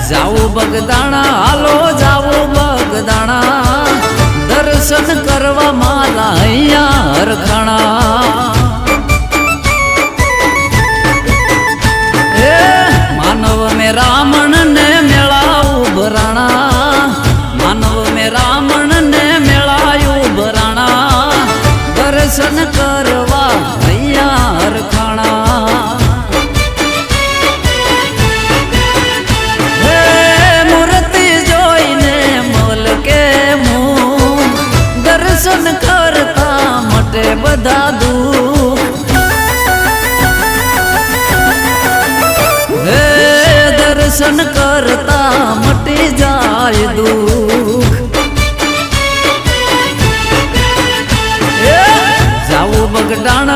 જાવું બગદાણા હાલો જાવું બગદાણા દર્શન કરવા માલા અહીંયા હરખાણા માનવ મે રામણ ને મેળાવું ભરાણા માનવ મે રામણ ને મેળાયું ભરાણા દર્શન કરવા અહીંયા હરખાણા મૂર્તિ જોઈને મોલ કે મું દર્શન કરતા મટે બધા દુઃખ દર્શન કરતા મટી જાય દુઃખ જાવું બગડાણા